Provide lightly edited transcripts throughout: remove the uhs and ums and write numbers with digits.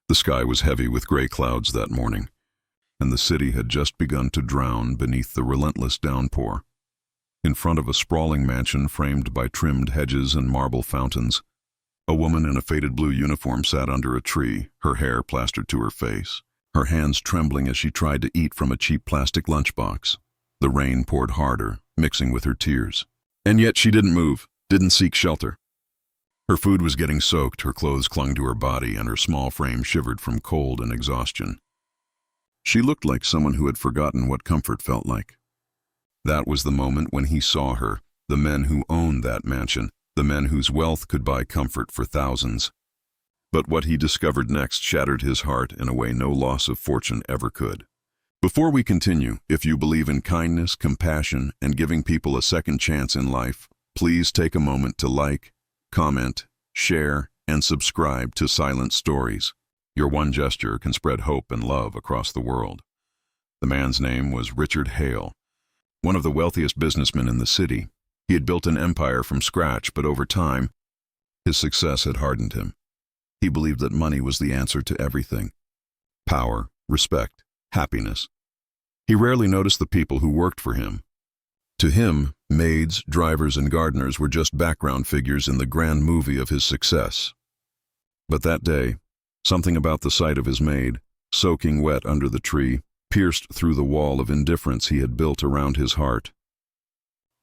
The sky was heavy with gray clouds that morning, and the city had just begun to drown beneath the relentless downpour. In front of a sprawling mansion framed by trimmed hedges and marble fountains, a woman in a faded blue uniform sat under a tree, her hair plastered to her face, her hands trembling as she tried to eat from a cheap plastic lunchbox. The rain poured harder, mixing with her tears. And yet she didn't move, didn't seek shelter. Her food was getting soaked, her clothes clung to her body, and her small frame shivered from cold and exhaustion. She looked like someone who had forgotten what comfort felt like. That was the moment when he saw her, the men who owned that mansion, the men whose wealth could buy comfort for thousands. But what he discovered next shattered his heart in a way no loss of fortune ever could. Before we continue, if you believe in kindness, compassion, and giving people a second chance in life, please take a moment to like, comment, share, and subscribe to Silent Stories. Your one gesture can spread hope and love across the world. The man's name was Richard Hale, one of the wealthiest businessmen in the city. He had built an empire from scratch, but over time, his success had hardened him. He believed that money was the answer to everything. Power, respect, happiness. He rarely noticed the people who worked for him. To him, maids, drivers, and gardeners were just background figures in the grand movie of his success. But that day, something about the sight of his maid, soaking wet under the tree, pierced through the wall of indifference he had built around his heart.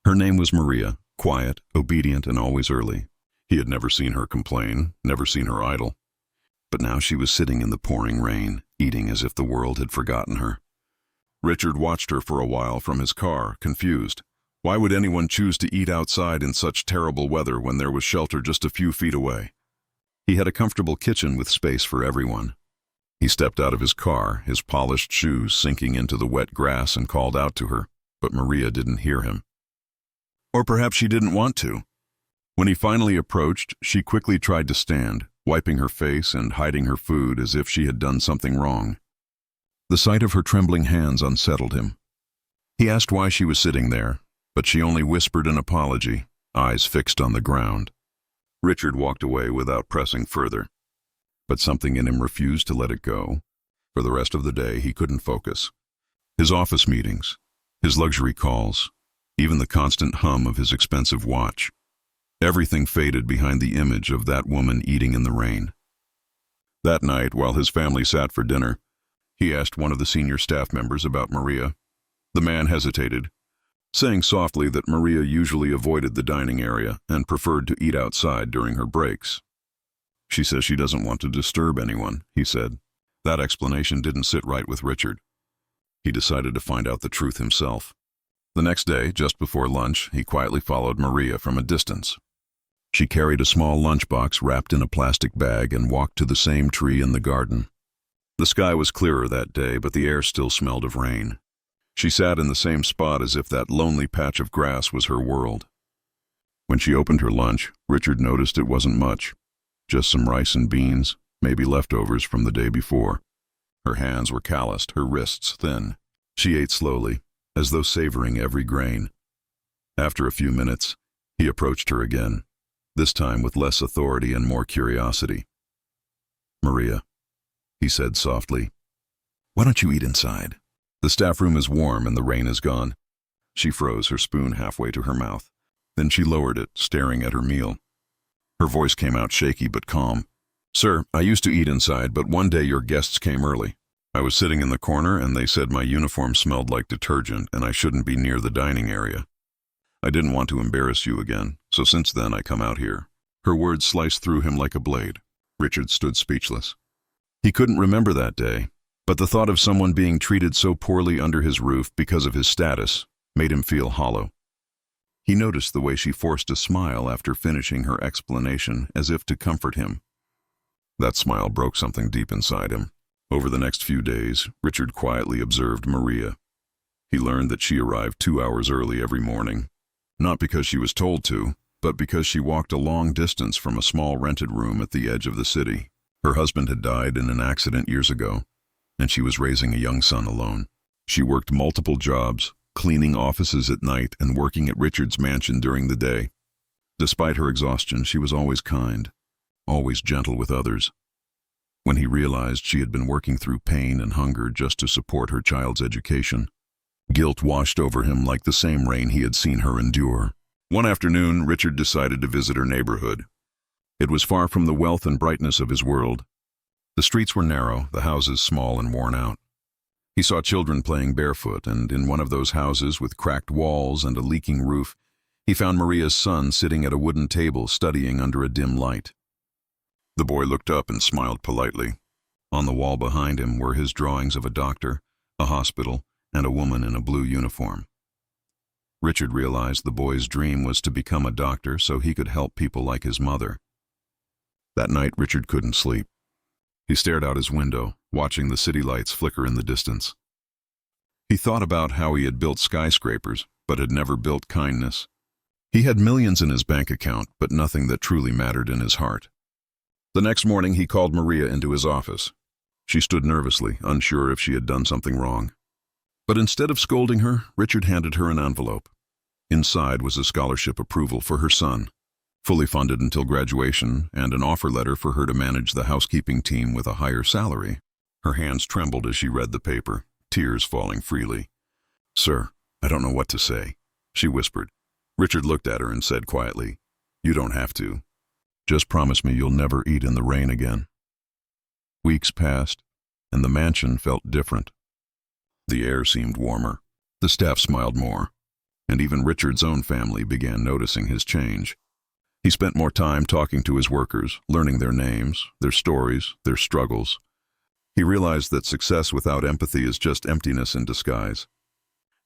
Her name was Maria, quiet, obedient, and always early. He had never seen her complain, never seen her idle. But now she was sitting in the pouring rain, eating as if the world had forgotten her. Richard watched her for a while from his car, confused. Why would anyone choose to eat outside in such terrible weather when there was shelter just a few feet away? He had a comfortable kitchen with space for everyone. He stepped out of his car, his polished shoes sinking into the wet grass, and called out to her, but Maria didn't hear him. Or perhaps she didn't want to. When he finally approached, she quickly tried to stand, wiping her face and hiding her food as if she had done something wrong. The sight of her trembling hands unsettled him. He asked why she was sitting there, but she only whispered an apology, eyes fixed on the ground. Richard walked away without pressing further, but something in him refused to let it go. For the rest of the day, he couldn't focus. His office meetings, his luxury calls, even the constant hum of his expensive watch. Everything faded behind the image of that woman eating in the rain. That night, while his family sat for dinner, he asked one of the senior staff members about Maria. The man hesitated, saying softly that Maria usually avoided the dining area and preferred to eat outside during her breaks. She says she doesn't want to disturb anyone, he said. That explanation didn't sit right with Richard. He decided to find out the truth himself. The next day, just before lunch, he quietly followed Maria from a distance. She carried a small lunchbox wrapped in a plastic bag and walked to the same tree in the garden. The sky was clearer that day, but the air still smelled of rain. She sat in the same spot as if that lonely patch of grass was her world. When she opened her lunch, Richard noticed it wasn't much. Just some rice and beans, maybe leftovers from the day before. Her hands were calloused, her wrists thin. She ate slowly, as though savoring every grain. After a few minutes, he approached her again, this time with less authority and more curiosity. "Maria," he said softly, "why don't you eat inside? The staff room is warm and the rain is gone." She froze, her spoon halfway to her mouth. Then she lowered it, staring at her meal. Her voice came out shaky but calm. "Sir, I used to eat inside, but one day your guests came early. I was sitting in the corner and they said my uniform smelled like detergent and I shouldn't be near the dining area. I didn't want to embarrass you again, so since then I come out here." Her words sliced through him like a blade. Richard stood speechless. He couldn't remember that day, but the thought of someone being treated so poorly under his roof because of his status made him feel hollow. He noticed the way she forced a smile after finishing her explanation, as if to comfort him. That smile broke something deep inside him. Over the next few days, Richard quietly observed Maria. He learned that she arrived 2 hours early every morning, not because she was told to, but because she walked a long distance from a small rented room at the edge of the city. Her husband had died in an accident years ago, and she was raising a young son alone. She worked multiple jobs, cleaning offices at night and working at Richard's mansion during the day. Despite her exhaustion, she was always kind, always gentle with others. when he realized she had been working through pain and hunger just to support her child's education. Guilt washed over him like the same rain he had seen her endure. One afternoon, Richard decided to visit her neighborhood. It was far from the wealth and brightness of his world. The streets were narrow, the houses small and worn out. He saw children playing barefoot, and in one of those houses with cracked walls and a leaking roof, he found Maria's son sitting at a wooden table studying under a dim light. The boy looked up and smiled politely. On the wall behind him were his drawings of a doctor, a hospital, and a woman in a blue uniform. Richard realized the boy's dream was to become a doctor so he could help people like his mother. That night, Richard couldn't sleep. He stared out his window, watching the city lights flicker in the distance. He thought about how he had built skyscrapers, but had never built kindness. He had millions in his bank account, but nothing that truly mattered in his heart. The next morning, he called Maria into his office. She stood nervously, unsure if she had done something wrong. But instead of scolding her, Richard handed her an envelope. Inside was a scholarship approval for her son, fully funded until graduation, and an offer letter for her to manage the housekeeping team with a higher salary. Her hands trembled as she read the paper, tears falling freely. "Sir, I don't know what to say," she whispered. Richard looked at her and said quietly, "You don't have to. Just promise me you'll never eat in the rain again." Weeks passed, and the mansion felt different. The air seemed warmer. The staff smiled more, and even Richard's own family began noticing his change. He spent more time talking to his workers, learning their names, their stories, their struggles. He realized that success without empathy is just emptiness in disguise.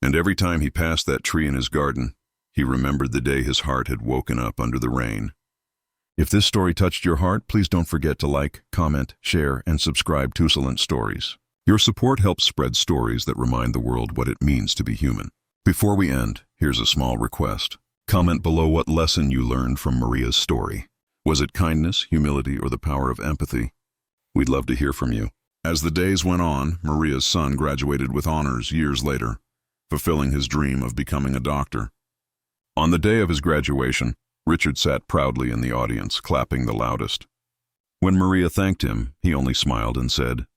And every time he passed that tree in his garden, he remembered the day his heart had woken up under the rain. If this story touched your heart, please don't forget to like, comment, share, and subscribe to Excellent Stories. Your support helps spread stories that remind the world what it means to be human. Before we end, here's a small request. Comment below what lesson you learned from Maria's story. Was it kindness, humility, or the power of empathy? We'd love to hear from you. As the days went on, Maria's son graduated with honors years later, fulfilling his dream of becoming a doctor. On the day of his graduation, Richard sat proudly in the audience, clapping the loudest. When Maria thanked him, he only smiled and said,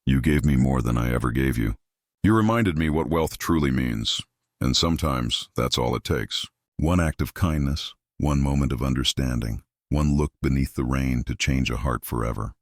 "You gave me more than I ever gave you. You reminded me what wealth truly means, and sometimes that's all it takes. One act of kindness, one moment of understanding, one look beneath the rain to change a heart forever."